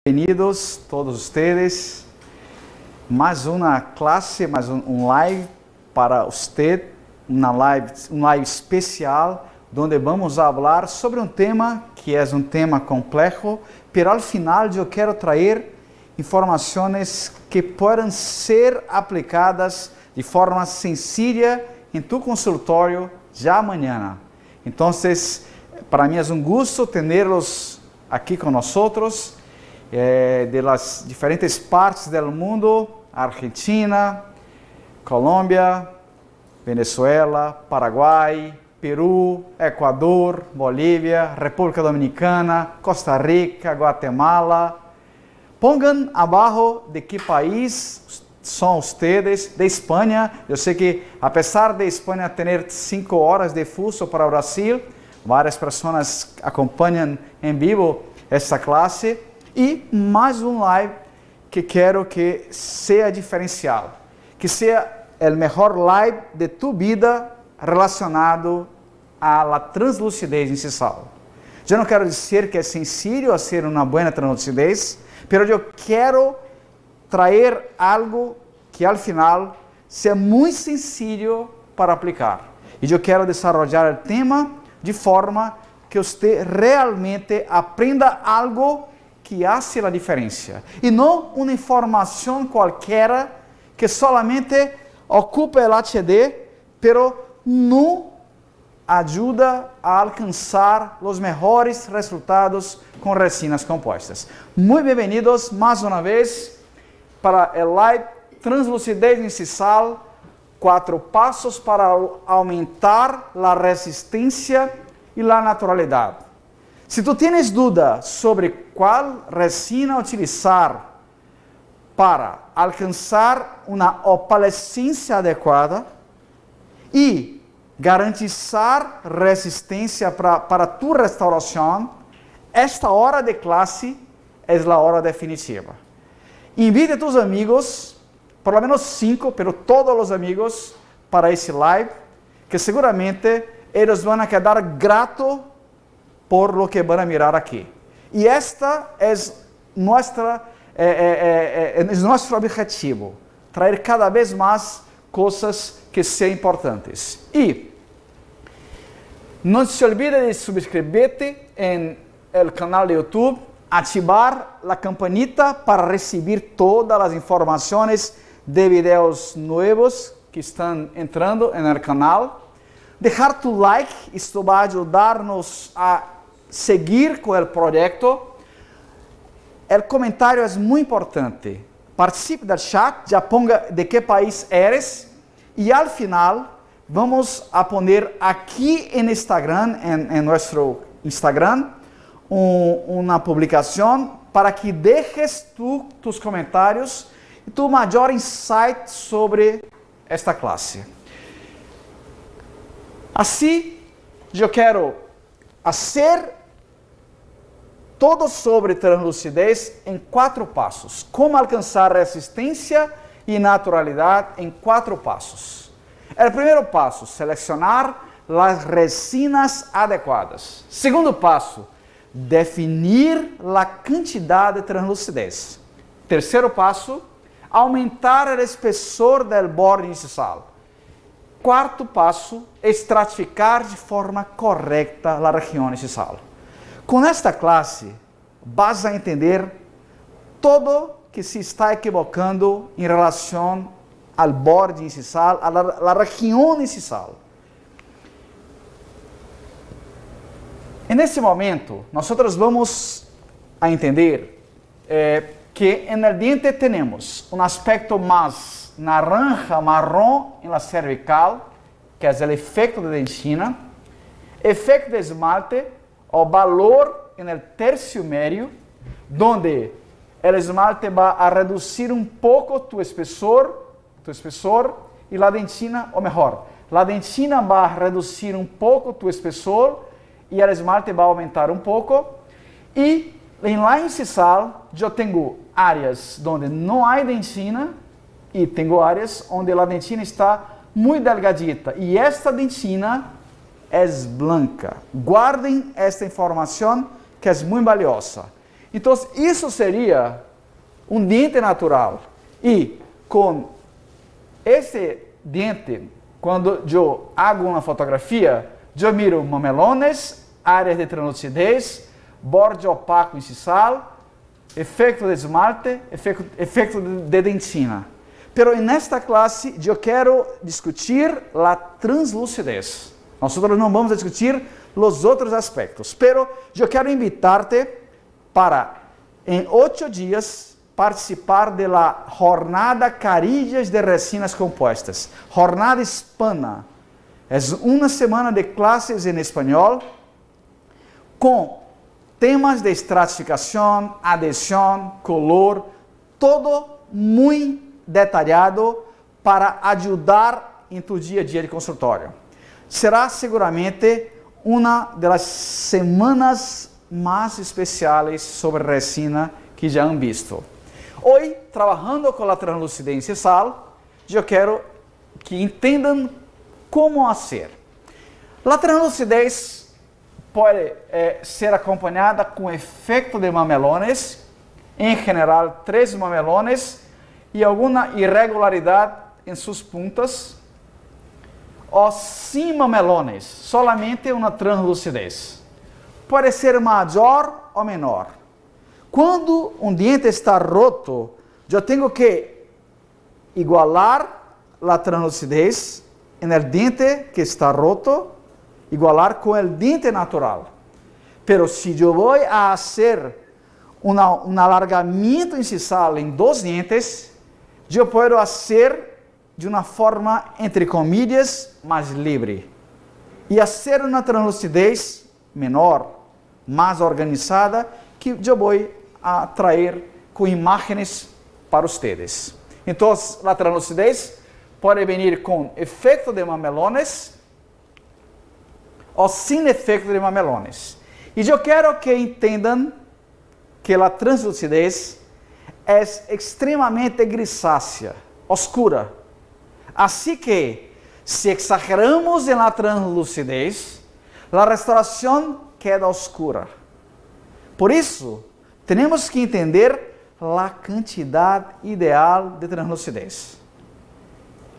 Bem-vindos todos ustedes. Mais uma classe, mais um live para você, um live especial, onde vamos falar sobre um tema que é um tema complexo, mas ao final eu quero trazer informações que podem ser aplicadas de forma sencilla em tu consultório já amanhã. Então, para mim é um gosto tê-los aqui conosco. De las diferentes partes do mundo, Argentina, Colômbia, Venezuela, Paraguai, Peru, Equador, Bolívia, República Dominicana, Costa Rica, Guatemala. Pongan abaixo de que país são vocês, de Espanha. Eu sei que, apesar de Espanha ter 5 horas de fuso para o Brasil, várias pessoas acompanham em vivo esta classe. E mais um live que quero que seja diferencial, que seja o melhor live de tu vida relacionado à translucidez incisal. Eu não quero dizer que é sencillo fazer uma boa translucidez, mas eu quero trazer algo que ao final seja muito sencillo para aplicar. E eu quero desenvolver o tema de forma que você realmente aprenda algo que hace a diferença, e não uma informação qualquer que solamente ocupa o HD, pero não ajuda a alcançar os melhores resultados com resinas compostas. Muito bem-vindos mais uma vez para o live Translucidez Incisal, 4 passos para aumentar a resistência e a naturalidade. Se tu tienes dúvida sobre qual resina utilizar para alcançar uma opalescência adequada e garantizar resistência para tu restauração, esta hora de classe é a hora definitiva. Invite a tus amigos, por lo menos 5, pero todos os amigos, para esse live, que seguramente eles vão quedar gratos por lo que van a mirar aqui. E esta é nosso objetivo, trazer cada vez mais coisas que sejam importantes. E não se olvide de subscrever-te no canal de YouTube, ativar a campanita para receber todas as informações de vídeos novos que estão entrando no canal. Deixar tu like, isto vai ajudar-nos a seguir com o projeto. O comentário é muito importante. Participe do chat, já ponga de que país eres, e ao final vamos a poner aqui no Instagram, em nosso Instagram, uma publicação para que deixes tus comentários e tu maior insight sobre esta classe. Assim, eu quero fazer todo sobre translucidez em 4 passos. Como alcançar resistência e naturalidade em 4 passos. O primeiro passo, selecionar as resinas adequadas. Segundo passo, definir a quantidade de translucidez. Terceiro passo, aumentar o espessor do borde incisal. Quarto passo, estratificar de forma correta a região incisal. Com esta classe, vas a entender todo que se está equivocando em relação ao borde incisal, à região incisal. Nesse momento, nós vamos a entender que no diente temos um aspecto mais naranja, marrom em la cervical, que é o efeito de dentina, efeito de esmalte, o valor no terço médio, onde o esmalte vai a reduzir um pouco tu espessor e a dentina, ou melhor, a dentina vai a reduzir um pouco tu espessor e o esmalte vai aumentar um pouco. E em la incisal, eu tenho áreas onde não há dentina e tenho áreas onde a dentina está muito delgadita. E esta dentina é branca. Guardem esta informação que é muito valiosa. Então, isso seria um dente natural. E com esse dente, quando eu hago uma fotografia, eu miro mamelones, áreas de translucidez, borde opaco incisal, efeito de esmalte, efeito de dentina. Pero nesta classe eu quero discutir a translucidez. Nós não vamos discutir os outros aspectos, pero eu quero invitar-te para, em 8 dias, participar da Jornada Carillas de Resinas Compuestas, Jornada Hispana. É uma semana de classes em espanhol com temas de estratificação, adesão, color, todo muito detalhado para ajudar em tu dia a dia de consultório. Será seguramente uma das semanas mais especiais sobre resina que já han visto. Hoje, trabalhando com a translucidez incisal, eu quero que entendam como fazer. A translucidez pode ser acompanhada com efeito de mamelones, em geral 3 mamelones, e alguma irregularidade em suas puntas, ou sem mamelones, solamente uma translucidez. Pode ser maior ou menor. Quando um dente está roto, eu tenho que igualar a translucidez no dente que está roto, igualar com o dente natural. Pero se eu vou a fazer um alargamento incisal em 2 dentes, eu posso fazer de uma forma, entre comillas, mais livre. E fazer uma translucidez menor, mais organizada, que eu vou a trazer com imagens para vocês. Então, a translucidez pode vir com efeito de mamelones ou sem efeito de mamelones. E eu quero que entendam que a translucidez é extremamente grisácea, oscura. Assim que, se exageramos na translucidez, a restauração queda oscura. Por isso, temos que entender a quantidade ideal de translucidez.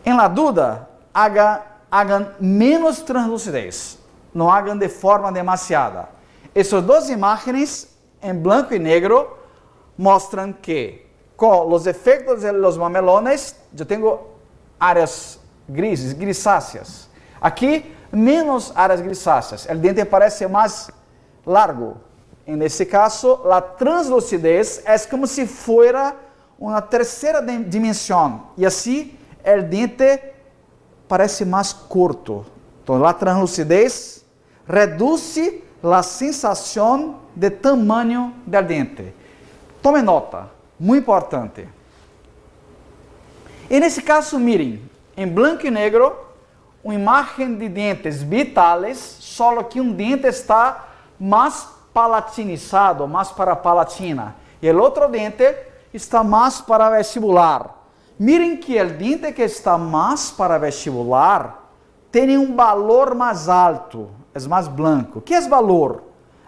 Em la dúvida, hagan menos translucidez. Não hagam de forma demasiada. Essas 2 imagens, em branco e negro, mostram que, com os efeitos dos mamelones, eu tenho áreas grisáceas. Aqui, menos áreas grisáceas. O dente parece mais largo. Nesse caso, a translucidez é como se fosse uma terceira dimensão. E assim, o dente parece mais curto. Então, a translucidez reduz a sensação de tamanho do dente. Tome nota, muito importante. E nesse caso, mirem, em branco e negro, uma imagem de dentes vitales, só que um dente está mais palatinizado, mais para a palatina, e o outro dente está mais para vestibular. Mirem que o dente que está mais para vestibular tem um valor mais alto, é mais branco. O que é valor?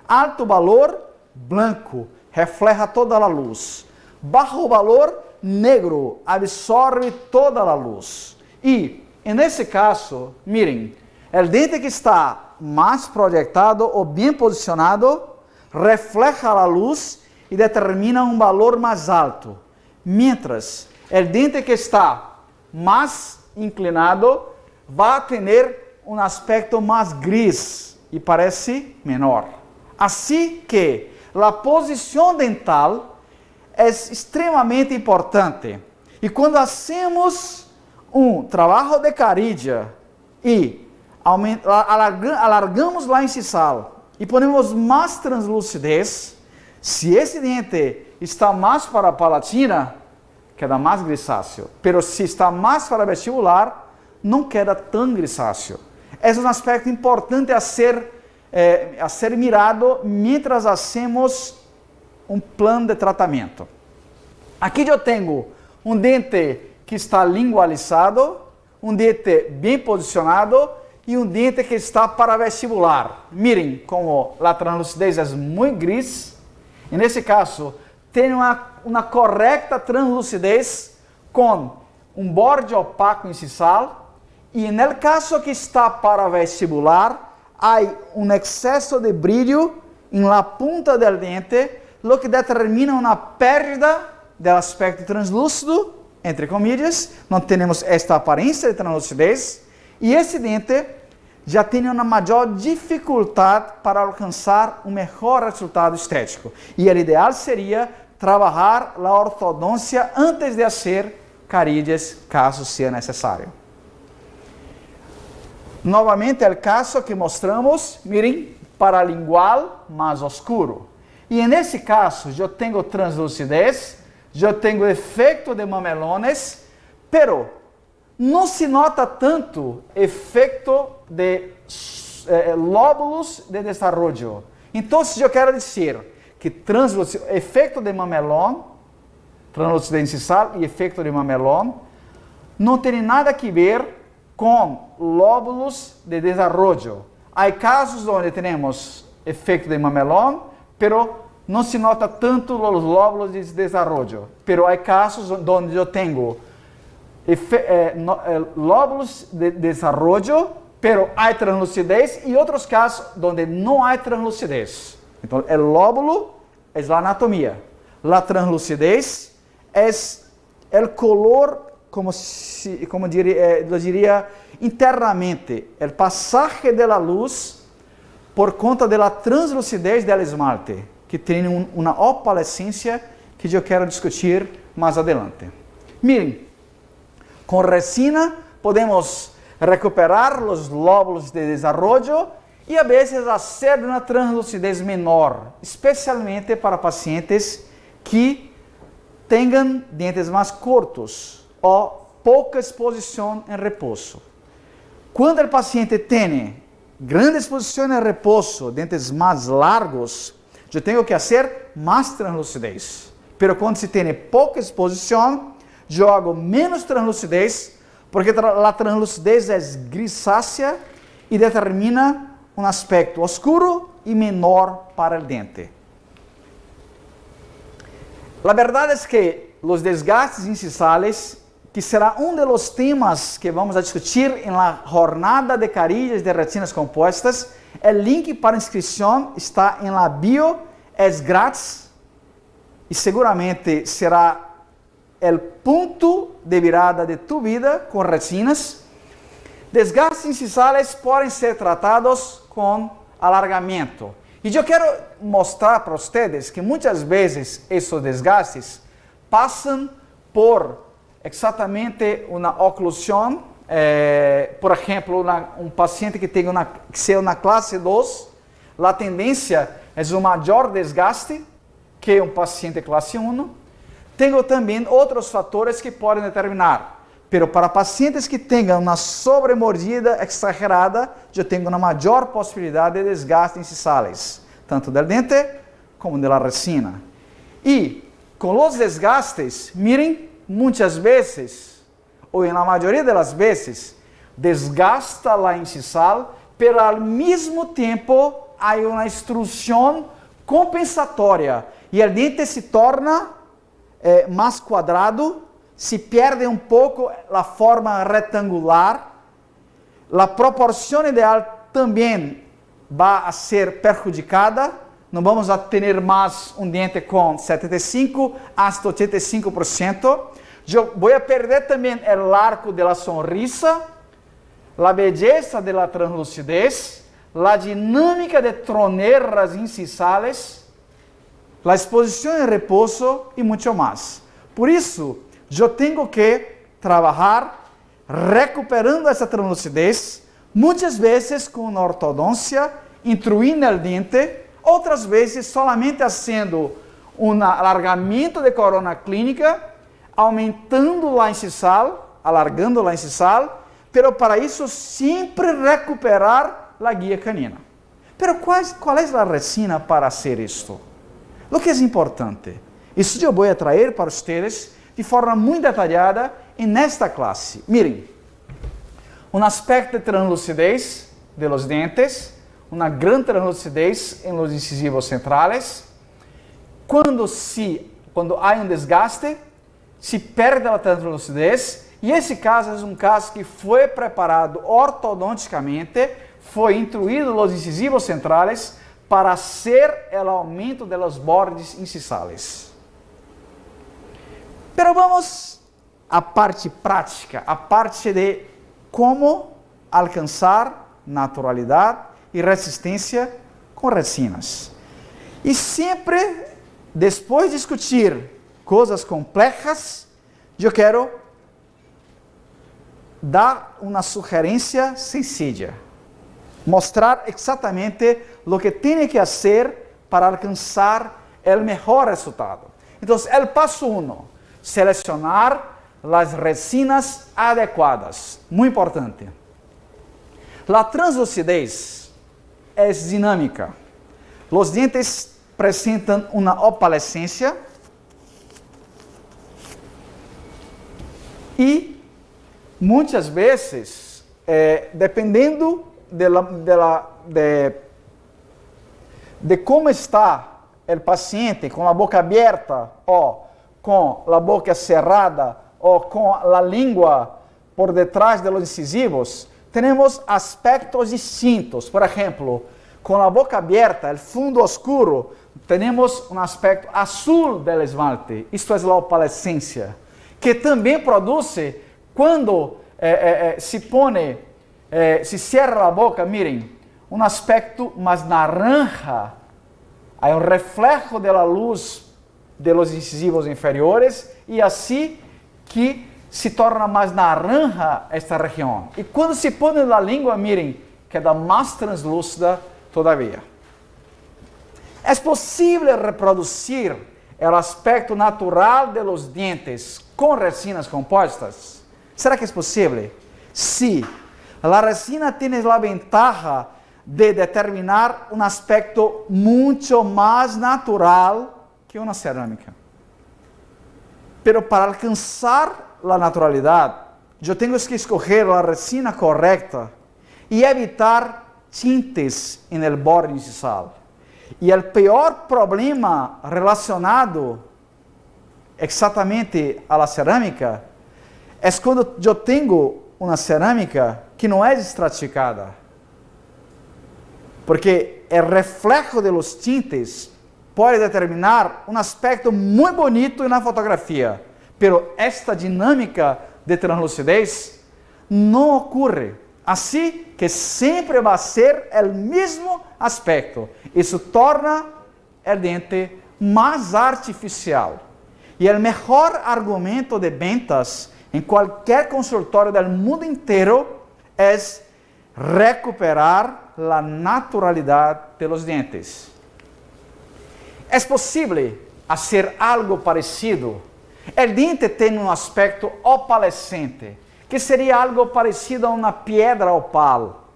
Alto valor, branco, refleja toda a luz. Baixo valor, negro, absorve toda a luz. E, nesse caso, mirem, o dente que está mais projetado ou bem posicionado, refleja a luz e determina um valor mais alto. Mientras, o dente que está mais inclinado vai ter um aspecto mais gris e parece menor. Assim que a posição dental é extremamente importante. E quando hacemos um trabalho de carilla e alargamos lá incisal e ponemos mais translucidez, se esse dente está mais para a palatina, queda mais grisáceo. Pero se está mais para vestibular, não queda tão grisáceo. Esse é um aspecto importante a ser mirado mientras hacemos um plano de tratamento. Aqui eu tenho um dente que está lingualizado, um dente bem posicionado e um dente que está para vestibular. Mirem como a translucidez é muito gris nesse caso, tem uma correta translucidez com um borde opaco incisal e no caso que está para vestibular, há um excesso de brilho em la punta del dente, lo que determina uma perda do aspecto translúcido, entre comillas, não temos esta aparência de translucidez, e esse dente já tem uma maior dificuldade para alcançar um melhor resultado estético. E o ideal seria trabalhar a ortodôncia antes de fazer carilhas, caso seja necessário. Novamente, o caso que mostramos, miren, paralingual mais oscuro. E nesse caso, eu tenho translucidez, eu tenho efeito de mamelones, pero não se nota tanto efeito de lóbulos de desarrollo. Então, eu quero dizer que efeito de mamelon, translucidez incisal e efeito de mamelon, não tem nada a ver com lóbulos de desarrollo. Há casos onde temos efeito de mamelon, pero não se nota tanto os lóbulos de desarrollo. Pero há casos onde eu tenho lóbulos de desarrollo, pero há translucidez, e outros casos onde não há translucidez. Então, o lóbulo é a anatomia. A translucidez é o color, como diria internamente, o passagem da luz por conta da translucidez do esmalte, que tem uma opalescência que eu quero discutir mais adelante. Miren, com resina podemos recuperar os lóbulos de desarrollo e a vezes fazer uma translucidez menor, especialmente para pacientes que tenham dentes mais curtos ou pouca exposição em repouso. Quando o paciente tem grande exposição em repouso, dentes mais largos, eu tenho que fazer mais translucidez. Pero quando se tem pouca exposição, eu hago menos translucidez, porque a translucidez é grisácea e determina um aspecto oscuro e menor para o dente. A verdade é que os desgastes incisales, que será um dos temas que vamos a discutir na jornada de carilhas de retinas compostas, o link para inscrição está em la bio, é grátis e seguramente será o ponto de virada de tu vida com retinas. Desgastes incisales podem ser tratados com alargamento. E eu quero mostrar para vocês que muitas vezes esses desgastes passam por exatamente uma oclusão. Por exemplo, um paciente que tem que seja na classe 2, a tendência é um maior desgaste que um paciente classe 1. Tenho também outros fatores que podem determinar. Pero para pacientes que tenham uma sobremordida exagerada, eu tenho uma maior possibilidade de desgaste incisales, tanto do dente como da resina. E com os desgastes, miren, muitas vezes, ou na maioria das vezes, desgasta a incisal, pero ao mesmo tempo há uma extrusão compensatória e o dente se torna mais quadrado, se perde um pouco a forma retangular, a proporção ideal também vai a ser perjudicada, não vamos a ter mais um dente com 75% hasta 85%, eu vou perder também o arco da sonrisa, a beleza da translucidez, a dinâmica de troneras incisales, a exposição em repouso e muito mais. Por isso, eu tenho que trabalhar recuperando essa translucidez, muitas vezes com ortodôncia, intruindo o dente, outras vezes solamente fazendo um alargamento de corona clínica, aumentando a incisal, alargando a incisal, pero para isso sempre recuperar a guia canina. Pero qual é a resina para fazer isto? O que é importante? Isso eu vou trazer para vocês de forma muito detalhada nesta classe. Miren, um aspecto de translucidez de los dentes, uma grande translucidez em los incisivos centrales. quando há um desgaste, se perde a translucidez, e esse caso é um caso que foi preparado ortodonticamente, foi introduzido os incisivos centrais para hacer o aumento de los bordes incisales. Pero vamos à parte prática, a parte de como alcançar naturalidade e resistência com resinas. E sempre, depois de discutir coisas complexas, eu quero dar uma sugerência sencilla. Mostrar exatamente o que tem que fazer para alcançar o melhor resultado. Então, o passo 1, selecionar as resinas adequadas. Muito importante. A translucidez é dinâmica. Os dentes apresentam uma opalescência e muitas vezes, dependendo de como está o paciente, com a boca aberta ou com a boca cerrada ou com a língua por detrás dos incisivos, temos aspectos distintos. Por exemplo, com a boca aberta, o fundo oscuro, temos um aspecto azul do esmalte. Isto é a opalescência, que também produz quando se cierra a boca, miren, um aspecto mais naranja. Há um reflexo da luz de los incisivos inferiores e assim que se torna mais naranja esta região. E quando se põe na língua, miren, queda mais translúcida todavia. É possível reproduzir o aspecto natural de los dientes com resinas compostas? Será que é possível? Sim. A resina tem a ventaja de determinar um aspecto muito mais natural que uma cerâmica. Pero para alcançar a naturalidade, eu tenho que escolher a resina correta e evitar tintes no borde incisal. E o pior problema relacionado exatamente à cerâmica é quando eu tenho uma cerâmica que não é estratificada. Porque o reflexo de los tintes pode determinar um aspecto muito bonito na fotografia, pero esta dinâmica de translucidez não ocorre. Assim que sempre vai ser o mesmo aspecto. Isso torna o dente mais artificial. E o melhor argumento de ventas em qualquer consultório do mundo inteiro é recuperar a naturalidade de los dentes. É possível fazer algo parecido? O dente tem um aspecto opalescente, que seria algo parecido a uma pedra opal,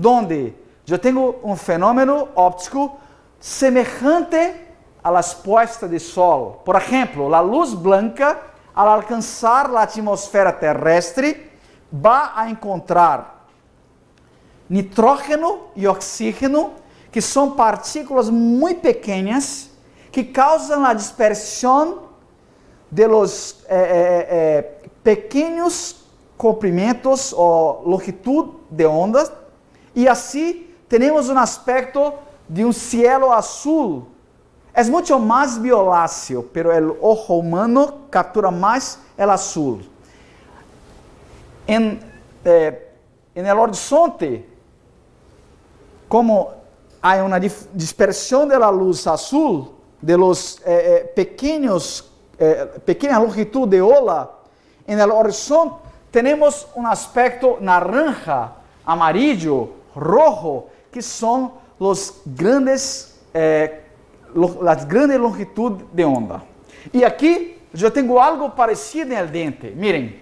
onde eu tenho um fenômeno óptico semelhante às puestas de sol. Por exemplo, a luz branca, ao alcançar a atmosfera terrestre, vai encontrar nitrógeno e oxígeno, que são partículas muito pequenas que causam a dispersão de los pequenos comprimentos ou longitud de ondas, e assim temos um aspecto de um cielo azul. É muito mais violáceo, pero o ojo humano captura mais o azul. En el horizonte, como há uma dispersão da luz azul, de los pequena longitud de ola, en el horizonte temos um aspecto naranja, amarillo, rojo, que são as grandes longitudes de onda. E aqui eu tenho algo parecido no dente. Miren,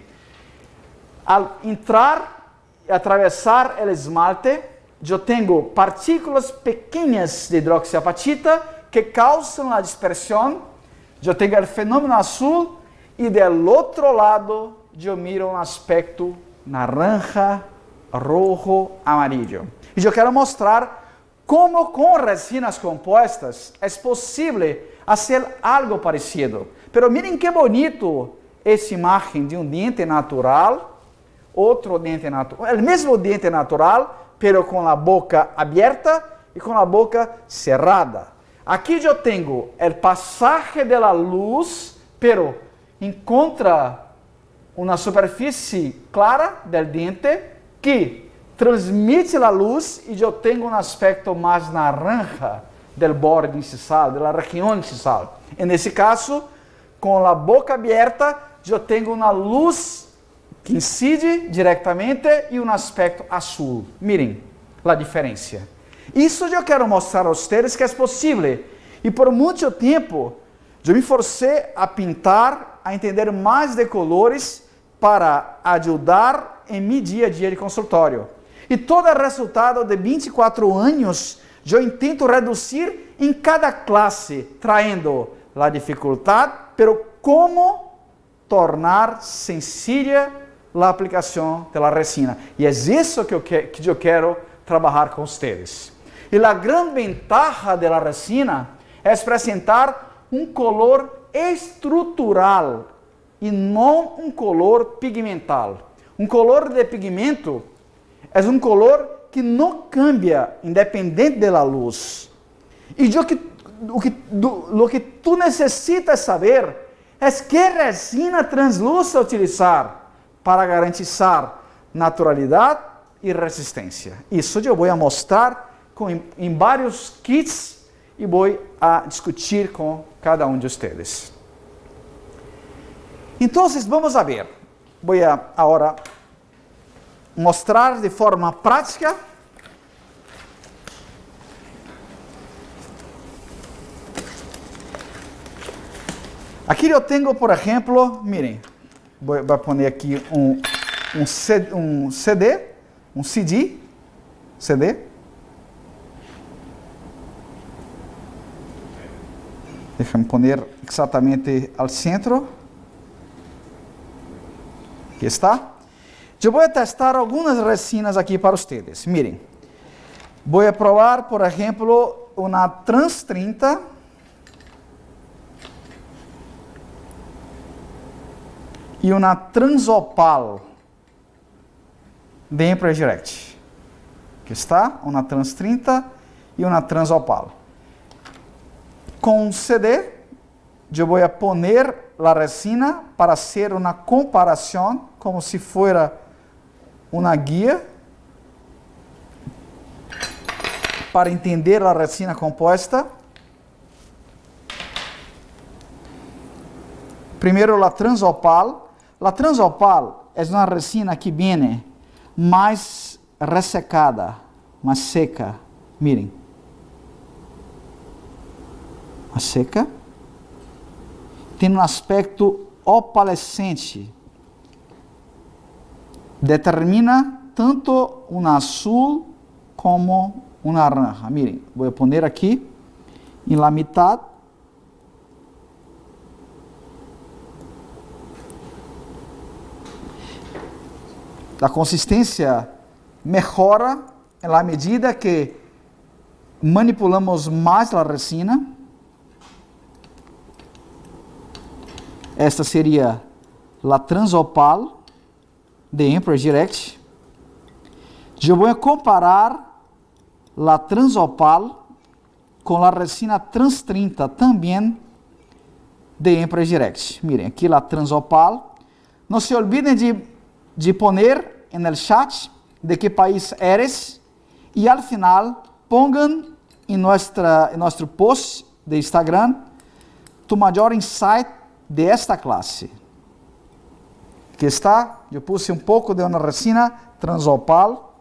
al entrar e atravessar o esmalte, eu tenho partículas pequenas de hidroxiapatita que causam a dispersão. Eu tenho o fenômeno azul e do outro lado eu miro um aspecto naranja, rojo, amarillo. E eu quero mostrar como com resinas compostas é possível fazer algo parecido. Pero miren que bonito essa imagem de um dente natural, outro dente natural, o mesmo dente natural, pero com a boca aberta e com a boca cerrada. Aqui eu tenho o passagem da luz, pero encontra uma superfície clara del dente que transmite a luz e eu tenho um aspecto mais naranja del borde incisal, da região incisal. Nesse caso, com a boca aberta, eu tenho uma luz que incide diretamente e um aspecto azul. Miren a diferença. Isso eu quero mostrar a vocês que é possível. E por muito tempo, eu me forcei a pintar, a entender mais de colores para ajudar em meu dia a dia de consultório. E todo o resultado de 24 anos, eu intento reduzir em cada classe, trazendo a dificuldade, pero como tornar sencilla a aplicação da resina. E é isso que eu quero trabalhar com vocês. E a grande ventaja da resina é apresentar um color estrutural e não um color pigmental. Um color de pigmento é um color que não cambia independente da luz. E o que tu necessitas saber é que resina translúcida utilizar para garantizar naturalidade e resistência. Isso eu vou mostrar em vários kits e vou a discutir com cada um de vocês. Então, vamos a ver. Vou agora mostrar de forma prática aqui eu tenho, por exemplo, miren, vou pôr aqui um CD. Deixa-me pôr exatamente ao centro. Aqui está. Eu vou testar algumas resinas aqui para vocês. Miren, vou provar, por exemplo, uma Trans 30. E uma Transopal de Empress Direct. Aqui está, uma Trans 30 e uma Transopal. Com um CD, eu vou pôr a resina para fazer uma comparação, como se fosse uma guia, para entender a resina composta. Primeiro, a Transopal. A Transopal é uma resina que vem mais ressecada, mais seca. Miren. Mais seca. Tem um aspecto opalescente. Determina tanto um azul como um naranja. Miren, vou pôr aqui em la mitad. A consistência melhora à medida que manipulamos mais a resina. Esta seria a Transopal de Empress Direct. Eu vou comparar a Transopal com a resina Trans 30 também de Empress Direct. Miren, aqui a Transopal. Não se olvidem de poner en el chat de qué país eres y al final pongan en nuestro post de Instagram tu mayor insight de esta clase. Aqui está, eu puse um pouco de uma resina Transopal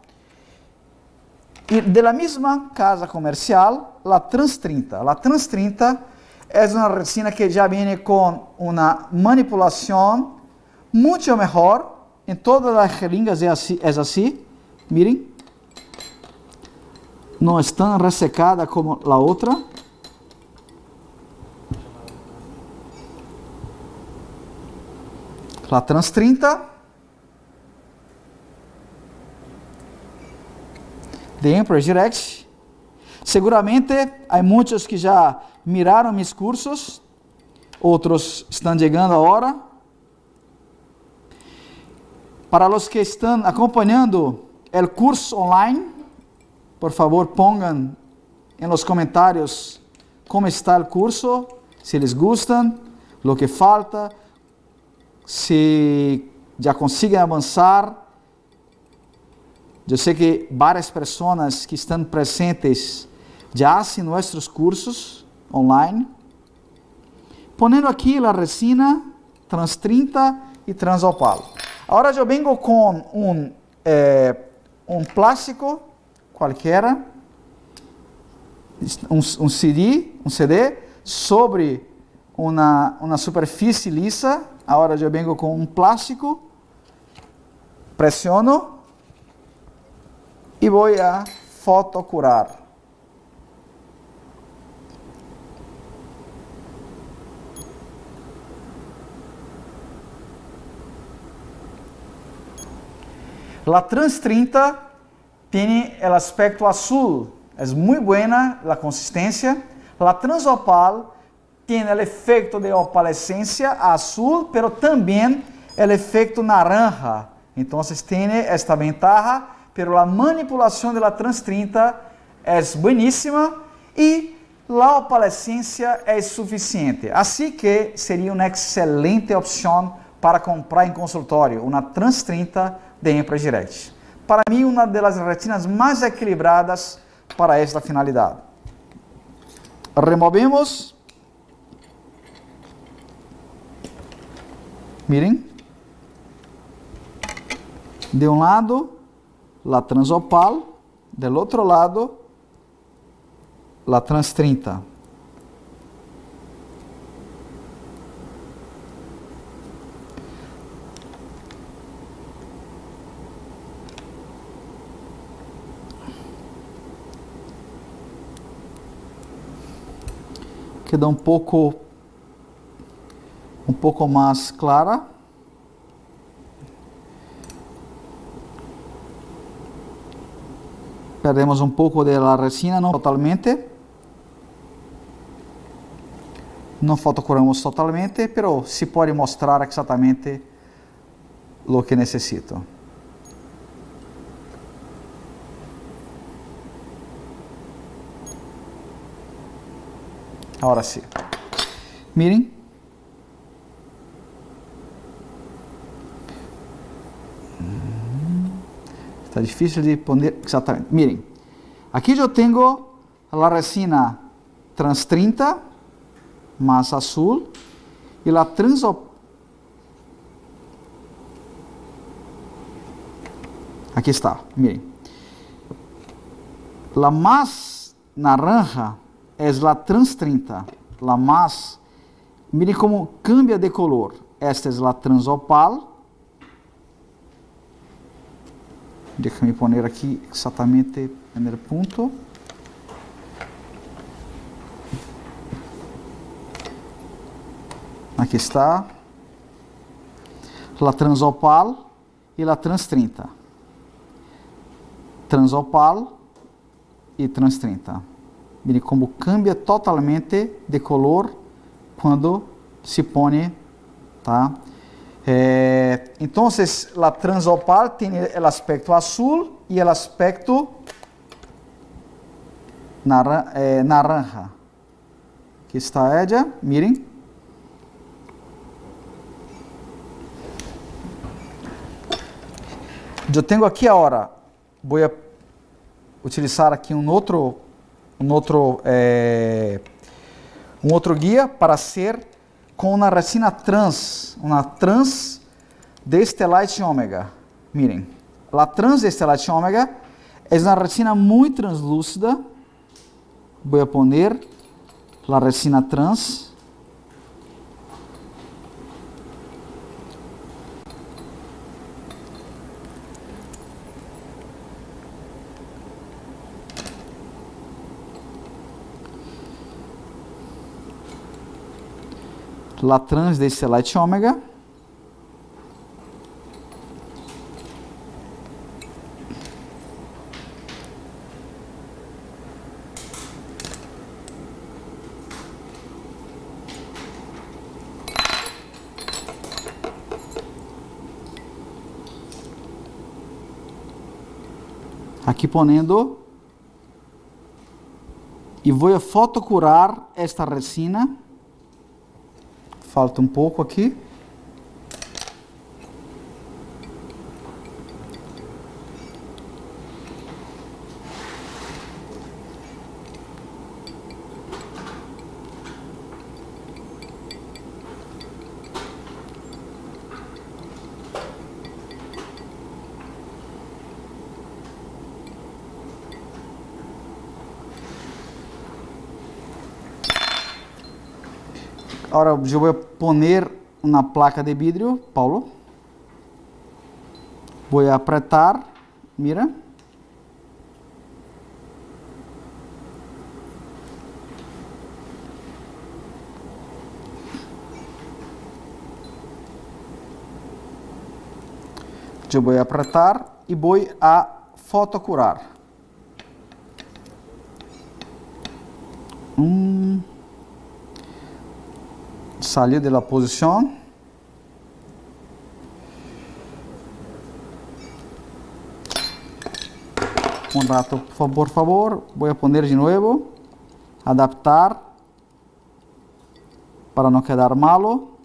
e de la mesma casa comercial, a Trans 30. A Trans 30 é uma resina que já vem com uma manipulação muito melhor. Em todas as jeringas é assim, miren, não é tão ressecada como a outra. A Trans 30 de Empress Direct. Seguramente há muitos que já miraram mis cursos, outros estão chegando agora. Para os que estão acompanhando o curso online, por favor, pongan em los comentários como está o curso, se eles gostam, o que falta, se já conseguem avançar. Eu sei que várias pessoas que estão presentes já fazem nossos cursos online. Ponendo aqui a resina Trans 30 e Transopal. Agora eu venho com um plástico qualquer, um CD sobre uma superfície lisa. Agora eu venho com um plástico, pressiono e vou a fotocurar. La Trans 30 tem o aspecto azul, é muito buena a consistência. La Transopal tem o efeito de opalescência azul, pero também o efeito naranja. Então, tem esta ventaja, pero a manipulação da Trans 30 é bueníssima e a opalescência é suficiente. Assim que seria uma excelente opção para comprar em consultório, uma Trans 30 de Empress Direct. Para mim, uma das retinas mais equilibradas para esta finalidade. Removemos. Mirem. De um lado, a Transopal. Do outro lado, a Trans 30. Queda um pouco mais clara. Perdemos um pouco da resina, não totalmente. Não fotocuramos totalmente, pero se pode mostrar exatamente o que necessito. Agora sim. Mirem. Está difícil de poner exatamente. Mirem. Aqui eu tenho a resina Trans 30 mais azul e a Transopal. Aqui está. Mirem. A mais naranja é a Trans 30, a mais, mirem como cambia de color. Esta é a Transopal. Deixa-me poner aqui exatamente no ponto. Aqui está. A Transopal e a Trans 30. Transopal e Trans 30. Mirem como cambia totalmente de color quando se põe, tá? Então, a Transopal tem o aspecto azul e o aspecto naranja. Aqui está ela, mirem. Eu tenho aqui agora, vou utilizar aqui um outro guia para ser com uma resina trans, uma trans de Stellite Omega. Mirem, a trans de Stellite Omega é uma resina muito translúcida. Vou poner a resina trans. La Trans de Stellite Omega. Aqui ponendo. E vou fotocurar esta resina. Falta um pouco aqui. Agora eu vou poner uma placa de vidro, Paulo. Vou apertar, mira. Eu vou apertar e vou a fotocurar. Salir da posição. Um rato, por favor. Vou poner de novo. Adaptar. Para não quedar malo.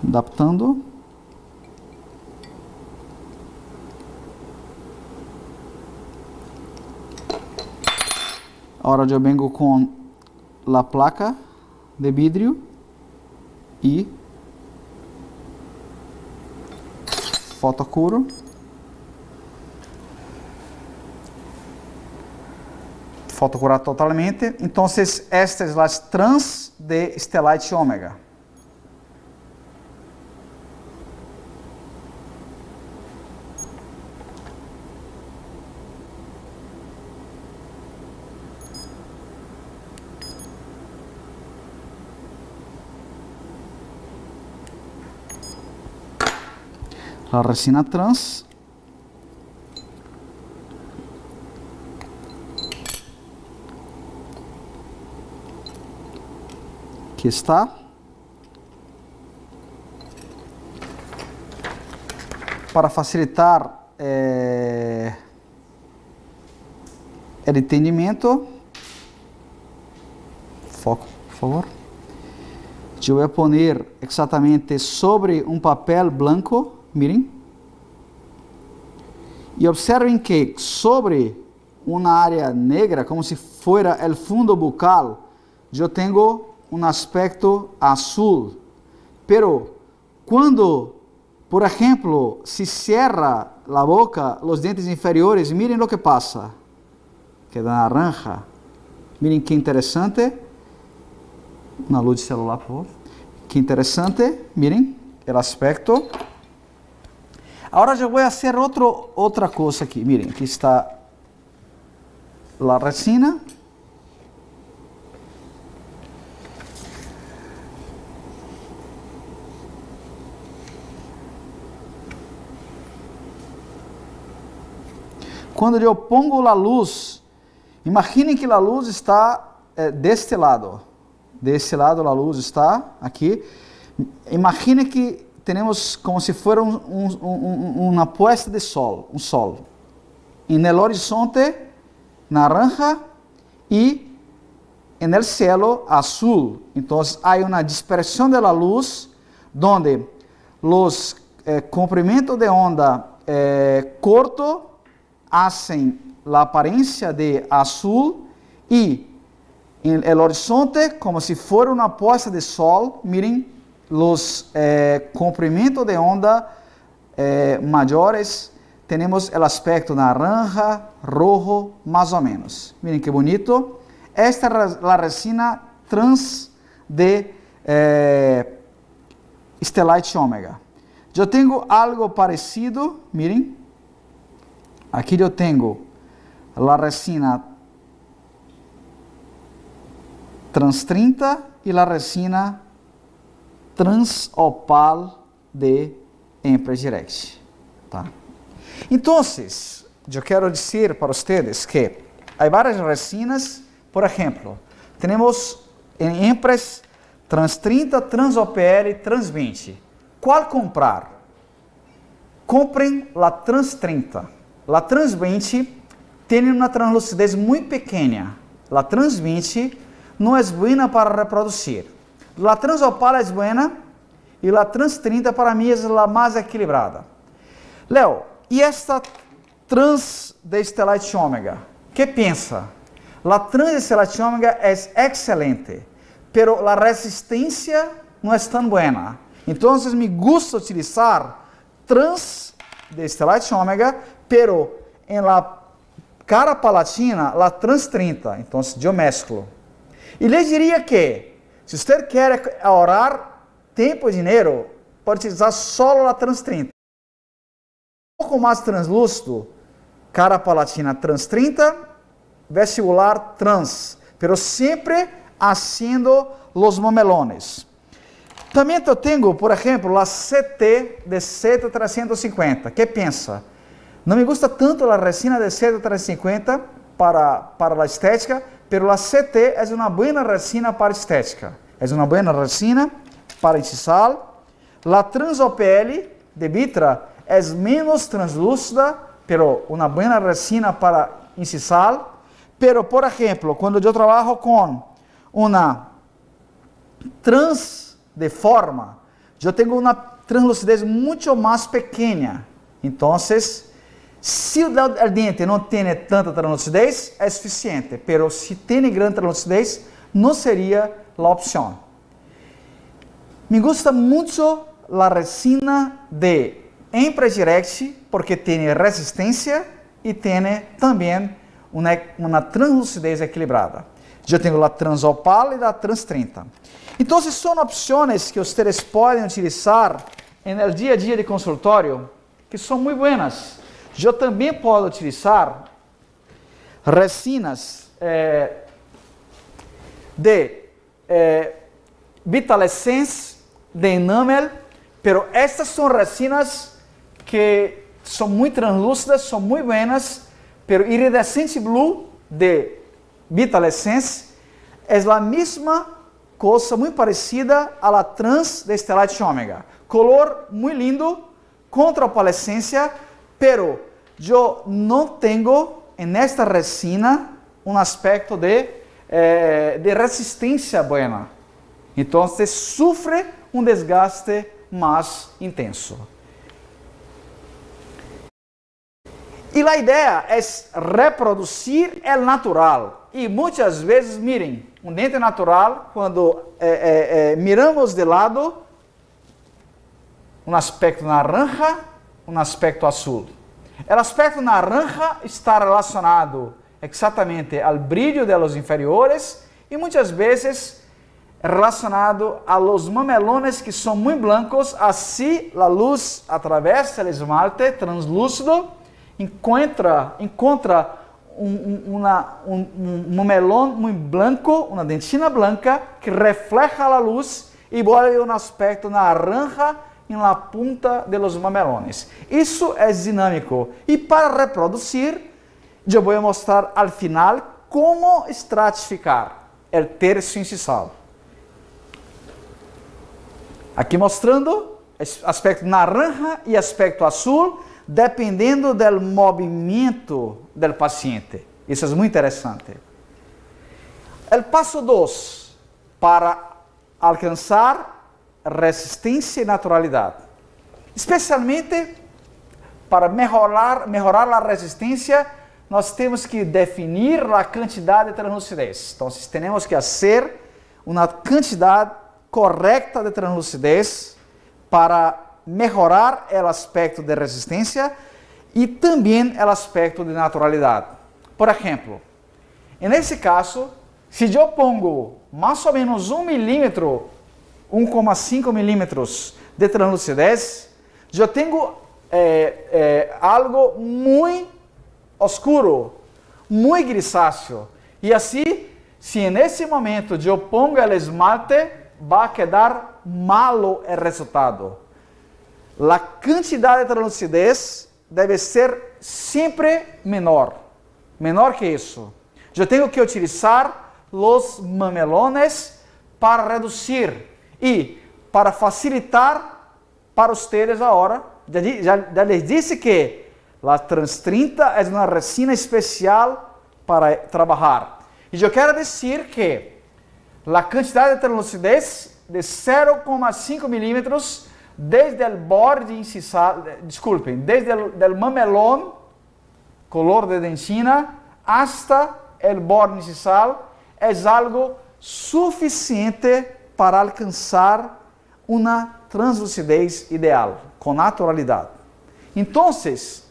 Adaptando. Agora eu venho com a placa de vidro e fotocuro. Fotocurar totalmente. Então, esta é a trans de Stellite Omega. A resina trans. Aqui está. Para facilitar o entendimento, foco, por favor. Eu vou poner exatamente sobre um papel branco. Miren. E observem que sobre uma área negra, como se fosse o fundo bucal, eu tenho um aspecto azul. Pero quando, por exemplo, se cierra a boca, os dentes inferiores, miren o que passa. Queda naranja. Miren que interessante. Uma luz de celular, por favor. Que interessante. Miren o aspecto. Agora eu vou fazer outra coisa aqui. Miren, aqui está a resina. Quando eu pongo a luz, imaginem que a luz está deste lado. Deste lado a luz está aqui. Imagine que temos como se fosse uma puesta de sol, um sol. E no horizonte, naranja e no cielo, azul. Então, há uma dispersão da luz, onde os comprimentos de onda corto fazem a aparência de azul e no horizonte, como se fosse uma puesta de sol, miren, os comprimentos de onda maiores, temos o aspecto naranja, rojo, mais ou menos. Miren que bonito. Esta é a resina trans de Stellite Omega. Eu tenho algo parecido, miren. Aqui eu tenho a resina trans 30 e a resina transopal de Empress Direct. Tá? Então, eu quero dizer para vocês que há várias resinas. Por exemplo, temos em Empress Trans 30, Trans OPL, Trans 20. Qual comprar? Comprem a Trans 30. A Trans 20 tem uma translucidez muito pequena. A Trans 20 não é boa para reproduzir. A Trans Opal é boa e a Trans 30 para mim é a mais equilibrada. Léo, e esta Trans de Stellite Ômega? Que pensa? A Trans de Stellite Ômega é excelente, pero a resistência não é tão boa. Então, me gusta utilizar Trans de Stellite Ômega, pero em la cara palatina, a Trans 30. Então, eu mesclo. E lhe diria que, se você quer ahorrar tempo e dinheiro, pode utilizar só a Trans 30. Um pouco mais translúcido, cara palatina Trans 30, vestibular Trans, pero sempre haciendo los mamelones. Também eu tenho, por exemplo, a CT de C350. Que pensa? Não me gusta tanto a resina de C350 para a estética, pero a CT é uma boa resina para estética. É uma boa resina para incisal. A Trans OPL de Vitra é menos translúcida, pero uma boa resina para incisal. Pero, por exemplo, quando eu trabalho com uma trans de forma, eu tenho uma translucidez muito mais pequena. Então, se o dente não tem tanta translucidez, é suficiente. Pero se tem grande translucidez, não seria a opção. Me gusta muito a resina de Empress Direct, porque tem resistência e tem também uma translucidez equilibrada. Eu tenho a Trans Opal e a Trans 30. Então, são opções que vocês podem utilizar no dia a dia de consultório, que são muito boas. Eu também posso utilizar resinas de Vitalescence, de enamel, pero estas são resinas que são muito translúcidas, são muito boas, pero Iridescente Blue de Vitalescence é a mesma coisa, muito parecida a la Trans de Stellite Ômega. Color muito lindo, contraopalescência, pero eu não tenho nesta resina um aspecto de resistência buena. Então, sofre um desgaste mais intenso. E a ideia é reproduzir o natural. E muitas vezes, mirem, um dente natural, quando miramos de lado, um aspecto naranja, um aspecto azul. O aspecto naranja está relacionado exatamente ao brilho de los inferiores e muitas vezes relacionado a los mamelones que são muito blancos, assim a luz através do esmalte translúcido encontra um mamelón muito branco, uma dentina branca que refleja a luz e vuelve um aspecto naranja em la punta de los mamelones. Isso é dinâmico e para reproduzir, eu vou mostrar al final como estratificar o terço incisal. Aqui mostrando aspecto naranja e aspecto azul, dependendo do movimento do paciente. Isso é muito interessante. O passo 2, para alcançar resistência e naturalidade. Especialmente para melhorar a resistência, nós temos que definir a quantidade de translucidez. Então, temos que fazer uma quantidade correta de translucidez para melhorar o aspecto de resistência e também o aspecto de naturalidade. Por exemplo, nesse caso, se eu pongo mais ou menos 1 milímetro, 1,5 milímetros de translucidez, eu tenho algo muito oscuro, muito grisáceo. E assim, se nesse momento eu pongo o esmalte, vai quedar malo o resultado. A quantidade de translucidez deve ser sempre menor que isso. Eu tenho que utilizar os mamelones para reduzir e para facilitar para ustedes agora. Já les disse que a Trans 30 é uma resina especial para trabalhar. E eu quero dizer que a quantidade de translucidez de 0,5 milímetros desde o borde incisal, desculpem, desde o mamelón, color de dentina, hasta o borde incisal, é algo suficiente para alcançar uma translucidez ideal, com naturalidade. Então,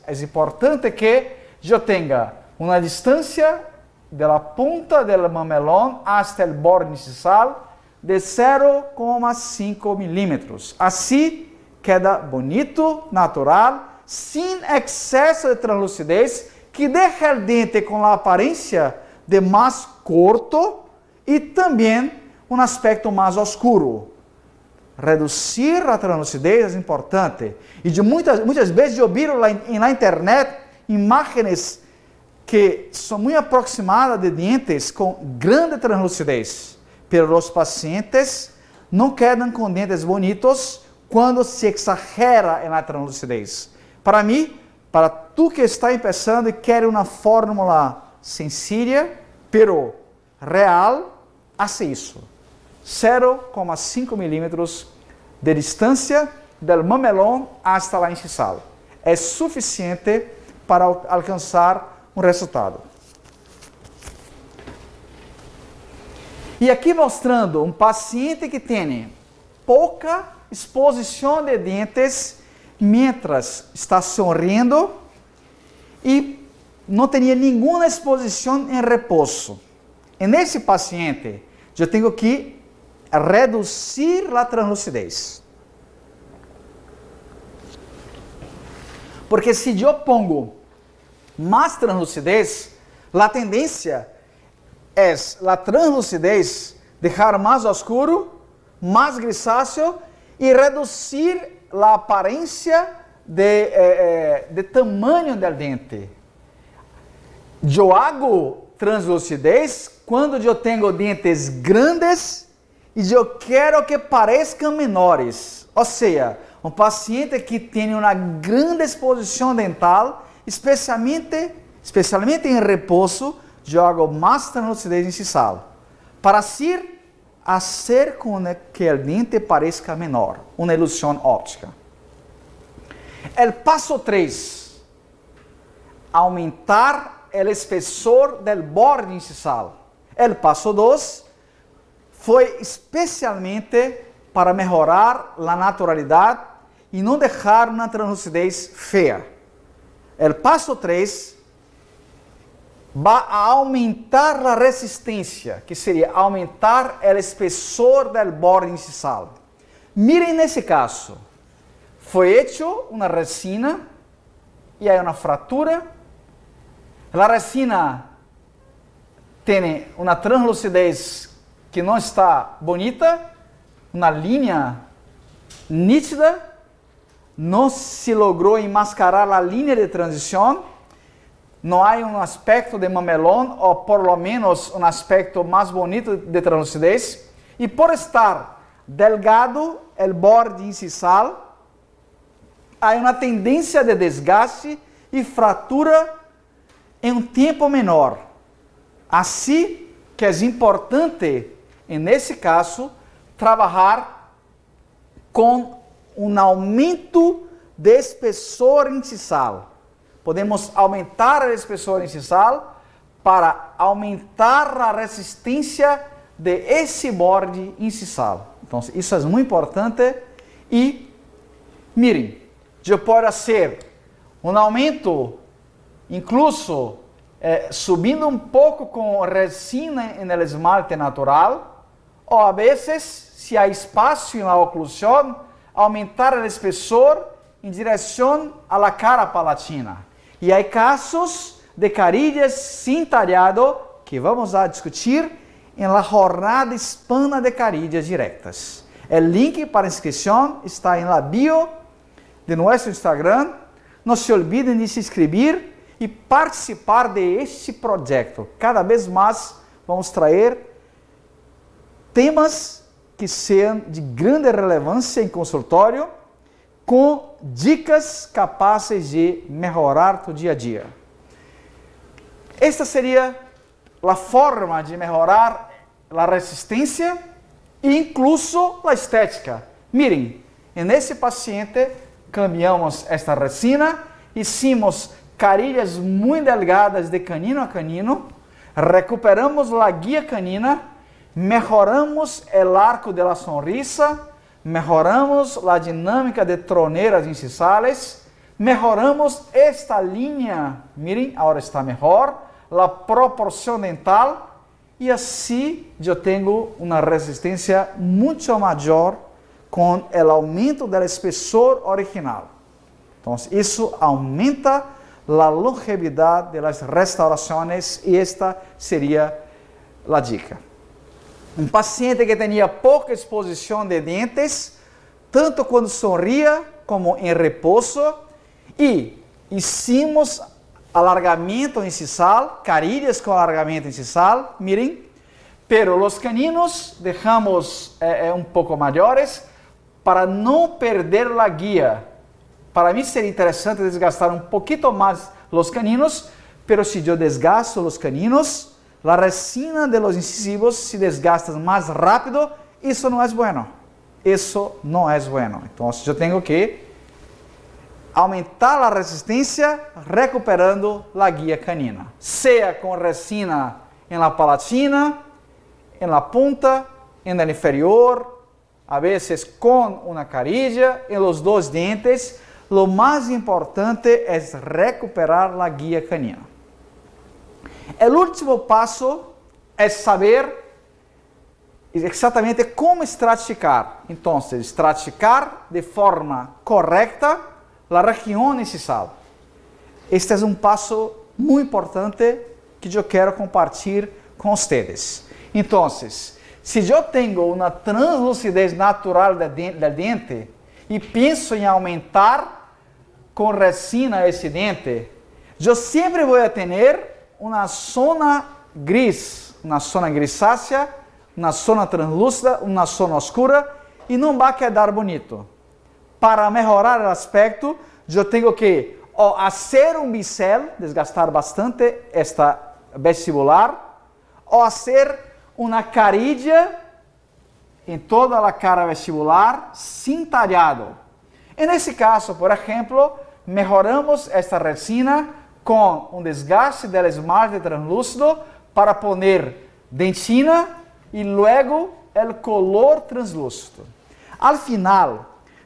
é importante que eu tenha uma distância da ponta do mamelón hasta o borde incisal de 0,5 milímetros. Assim, queda bonito, natural, sem excesso de translucidez, que deixa o dente com a aparência de mais corto e também um aspecto mais oscuro. Reduzir a translucidez é importante. E de muitas vezes eu vi na internet imagens que são muito aproximadas de dentes com grande translucidez. Mas os pacientes não quedam com dentes bonitos quando se exagera na translucidez. Para mim, para tu que está começando e quer uma fórmula sencilla, pero real, hace isso. 0,5 milímetros de distância do mamelón hasta a incisal. É suficiente para alcançar um resultado. E aqui mostrando um paciente que tem pouca exposição de dentes mientras está sorrindo e não tinha nenhuma exposição em repouso. E nesse paciente, eu tenho que reduzir a translucidez. Porque se eu pongo mais translucidez, a tendência é a translucidez deixar mais oscuro, mais grisáceo e reduzir a aparência de tamanho do dente. Eu hago translucidez quando eu tenho dentes grandes e eu quero que pareçam menores. Ou seja, um paciente que tem uma grande exposição dental, especialmente em repouso, eu hago mais translucidez incisal, para assim fazer com que o dente pareça menor, uma ilusão óptica. O passo 3, aumentar o espessor do borde incisal. O passo 2 foi especialmente para melhorar a naturalidade e não deixar uma translucidez feia. O passo 3 vai aumentar a resistência, que seria aumentar o espessor do borde incisal. Mirem nesse caso, foi hecho uma resina e há uma fratura. A resina tem uma translucidez que não está bonita, uma linha nítida, não se logrou enmascarar a linha de transição, não há um aspecto de mamelón, ou por lo menos um aspecto mais bonito de translucidez, e por estar delgado o borde incisal, há uma tendência de desgaste e fratura em um tempo menor. Assim que é importante, nesse caso, trabalhar com um aumento de espessor incisal. Podemos aumentar o espessor incisal para aumentar a resistência de esse borde incisal. Então, isso é muito importante. E, mirem, eu posso fazer um aumento, incluso subindo um pouco com resina no esmalte natural, ou a vezes, se há espaço na oclusão, aumentar o espessor em direção à cara palatina. E há casos de carilhas sem talhado que vamos a discutir na jornada hispana de carilhas diretas. O link para inscrição está na bio de nosso Instagram. Não se olvidem de se inscrever e participar de este projeto. Cada vez mais vamos trazer temas que sejam de grande relevância em consultório, com dicas capazes de melhorar tu dia a dia. Esta seria a forma de melhorar a resistência e incluso a estética. Miren, nesse paciente cambiamos esta resina, hicimos carilhas muito delgadas de canino a canino, recuperamos a guia canina, melhoramos o arco de la sonrisa, melhoramos a dinâmica de troneiras incisales, melhoramos esta linha, miren, agora está melhor, a proporção dental, e assim eu tenho uma resistência muito maior com o aumento do espessor original. Então, isso aumenta a longevidade das restaurações e esta seria a dica. Um paciente que tinha pouca exposição de dentes, tanto quando sorria como em repouso, e hicimos alargamento incisal, carilhas com alargamento incisal, miren, pero os caninos deixamos um pouco maiores para não perder a guia. Para mim seria interessante desgastar um pouquinho mais os caninos, pero se eu desgasto os caninos, a resina de los incisivos se desgasta mais rápido, isso não é bueno. Isso não é bueno. Então, eu tenho que aumentar a resistência recuperando a guia canina. Seja com resina em la palatina, em la punta, em el inferior, a vezes com uma carilla, em los dois dentes. Lo mais importante é recuperar a guia canina. O último passo é saber exatamente como estratificar. Então, estratificar de forma correta a região incisal. Este é um passo muito importante que eu quero compartilhar com vocês. Então, se eu tenho uma translucidez natural do dente e penso em aumentar com resina esse dente, eu sempre vou ter uma zona gris, uma zona grisácea, uma zona translúcida, uma zona oscura e não vai quedar bonito. Para melhorar o aspecto, eu tenho que fazer um bisel, desgastar bastante esta vestibular, ou fazer uma carilla em toda a cara vestibular, sem talhado. Nesse caso, por exemplo, melhoramos esta resina com um desgaste do esmalte translúcido para pôr dentina e logo o color translúcido. Al final,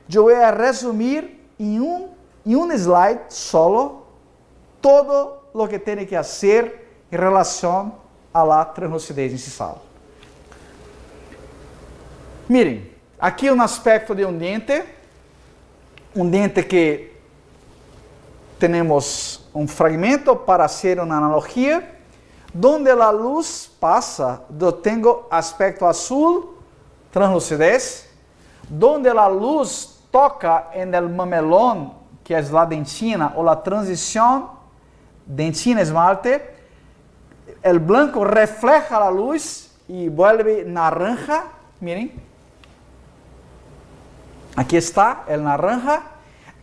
eu vou resumir em um slide solo todo o que tem que fazer em relação à translucidez incisal. Miren, aqui um aspecto de um dente que temos um fragmento para fazer uma analogia, onde a luz passa, eu tenho aspecto azul, translucidez, onde a luz toca en el mamelón, que é a dentina, ou a transição dentina-esmalte, o blanco refleja a luz e vuelve naranja, miren, aqui está o naranja,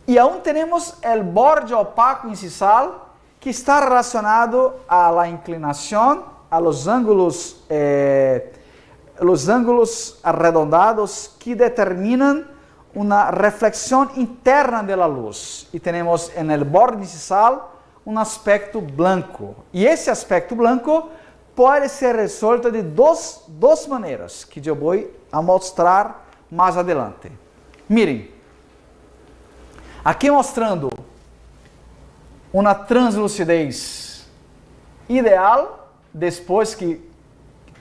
e aún temos o borde opaco incisal, que está relacionado a la inclinación, a los ángulos arredondados que determinan una reflexión interna de la luz. Y tenemos en el borde incisal un aspecto blanco. Y ese aspecto blanco puede ser resuelto de dos maneras, que yo voy a mostrar más adelante. Miren, aqui mostrando uma translucidez ideal depois que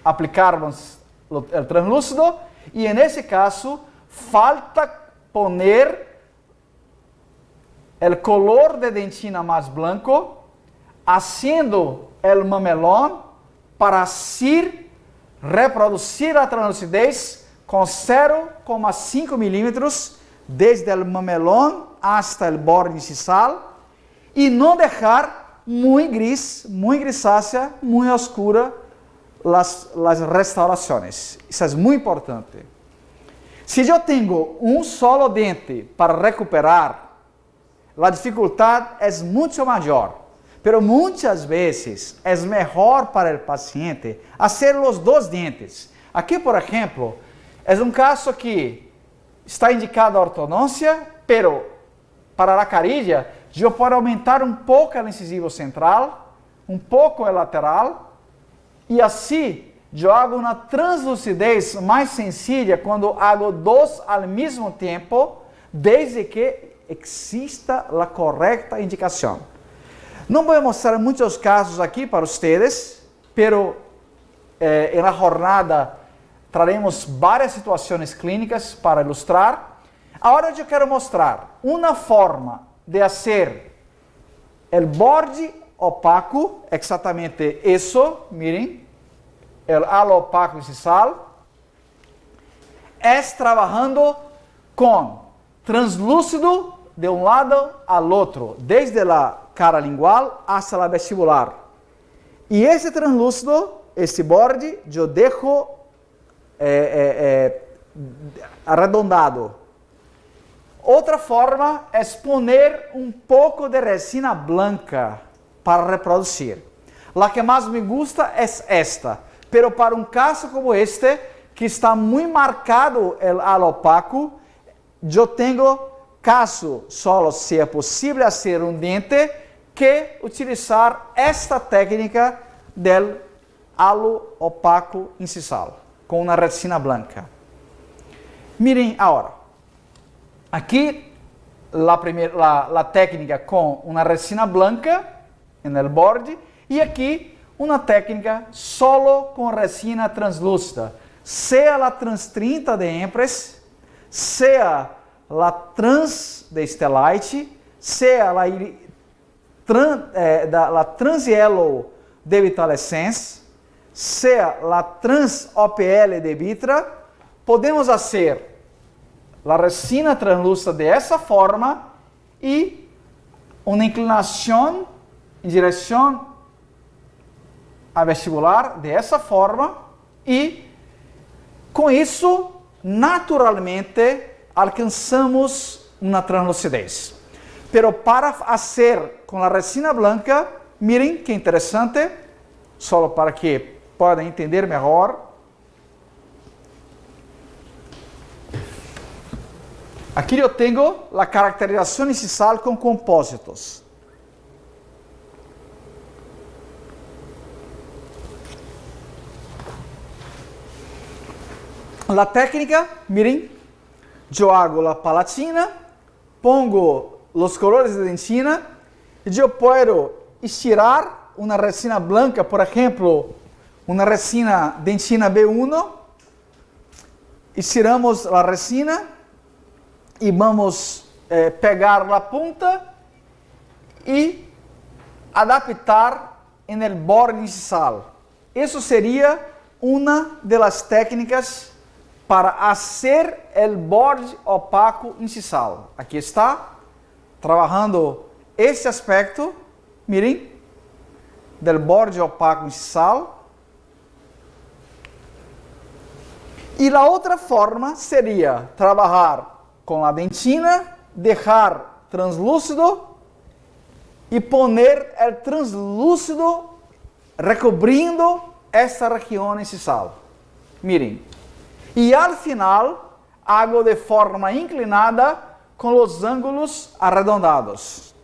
aplicarmos o translúcido, e nesse caso falta poner o color de dentina mais branco, haciendo o mamelón para así reproduzir a translucidez com 0,5 milímetros desde o mamelón hasta o borde incisal, e não deixar muito gris, muito grisácea, muito oscura las restaurações. Isso é muito importante. Se eu tenho um solo dente para recuperar, a dificuldade é muito maior. Pero muitas vezes é melhor para o paciente fazer os dois dentes. Aqui, por exemplo, é um caso que está indicada a ortodôncia, pero para a carilha, eu posso aumentar um pouco o incisivo central, um pouco o lateral, e assim eu hago uma translucidez mais sencilla quando hago dois ao mesmo tempo, desde que exista a correta indicação. Não vou mostrar muitos casos aqui para vocês, pero na jornada traremos várias situações clínicas para ilustrar. Agora eu quero mostrar uma forma de fazer o borde opaco, exatamente isso, miren, o halo opaco incisal, é trabalhando com translúcido de um lado ao outro, desde a cara lingual hasta a vestibular. E esse translúcido, esse borde, eu deixo arredondado. Outra forma é poner um pouco de resina blanca para reproduzir. A que mais me gusta é esta, pero para um caso como este, que está muito marcado o halo opaco, eu tenho, caso solo seja possível fazer um dente, que utilizar esta técnica del halo opaco incisal, com uma resina blanca. Miren agora. Aqui, a técnica com uma resina blanca no borde, e aqui uma técnica solo com resina translúcida, seja a trans 30 de Empress, seja a trans de Stellite, seja a trans Yellow de Vitalescence, seja a trans OPL de Vitra, podemos fazer a resina translúcida dessa forma e uma inclinação em direção a vestibular dessa forma, e com isso naturalmente alcançamos uma translucidez. Pero para fazer com a resina blanca, miren que interessante, só para que possam entender melhor. Aqui eu tenho a caracterização incisal com compósitos. A técnica, miren, eu hago a palatina, pongo os colores de dentina e eu posso estirar uma resina blanca, por exemplo, uma resina dentina B1, estiramos a resina e vamos pegar a ponta e adaptar no borde incisal. Isso seria uma das técnicas para fazer o borde opaco incisal. Aqui está, trabalhando esse aspecto, miren, del borde opaco incisal. E a outra forma seria trabalhar com a dentina, deixar translúcido e poner o translúcido recobrindo esta região incisal. Miren. E ao final, hago de forma inclinada com os ângulos arredondados.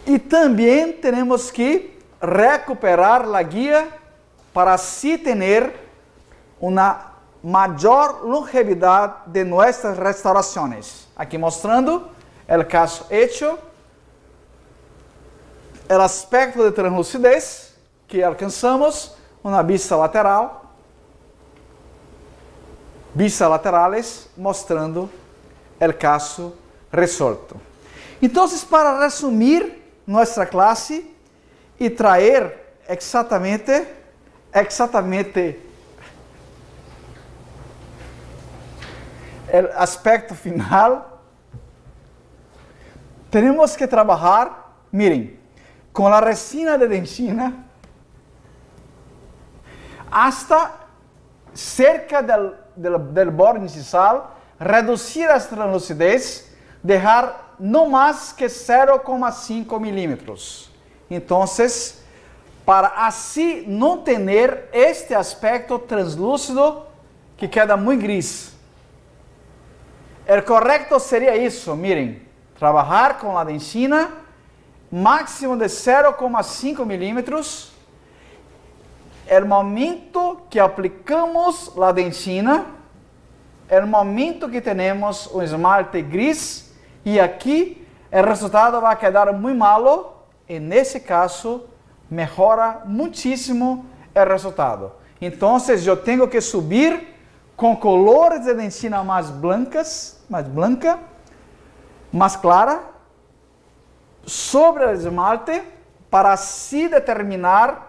E também temos que recuperar a guia para assim ter uma maior longevidade de nossas restaurações. Aqui mostrando o caso hecho, o aspecto de translucidez que alcançamos, uma vista lateral, vistas laterales, mostrando o caso resolto. Então, para resumir nossa classe e trazer exatamente o aspecto final, temos que trabalhar, miren, com a resina de dentina hasta cerca del borde incisal, reducir a translucidez, deixar no mais que 0,5 milímetros. Então, para assim não ter este aspecto translúcido que queda muito gris. O correto seria isso, miren, trabalhar com a dentina, máximo de 0,5 milímetros. O momento que aplicamos a dentina, o momento que temos um esmalte gris, e aqui o resultado vai quedar muito malo, e nesse caso, melhora muitíssimo o resultado. Então, eu tenho que subir com colores de dentina mais branca, mais clara, sobre o esmalte, para assim determinar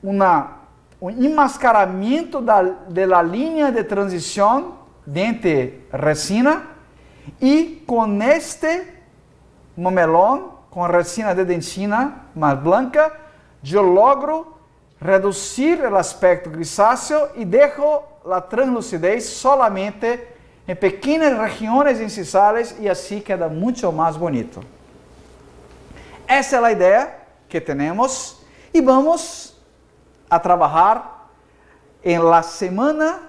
um enmascaramento da linha de transição dente resina, e com este momelón, com resina de dentina mais branca, eu logro reduzir o aspecto grisáceo e deixo a translucidez solamente em pequenas regiões incisales, e assim queda muito mais bonito. Essa é a ideia que temos, e vamos a trabalhar em la semana,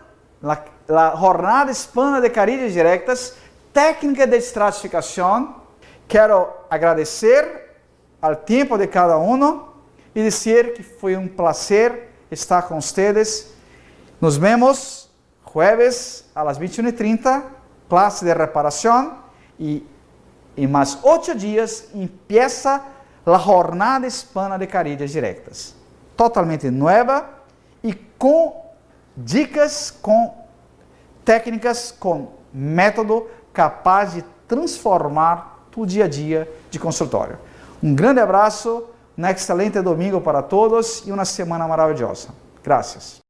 la jornada hispana de carillas directas, técnica de estratificação. Quero agradecer ao tempo de cada um e dizer que foi um prazer estar com vocês. Nos vemos jueves a las 21:30, classe de reparação, e em mais 8 dias empieza a jornada hispana de carillas directas. Totalmente nova e com dicas, com técnicas, com método capaz de transformar o dia a dia de consultório. Um grande abraço, um excelente domingo para todos e uma semana maravilhosa. Graças.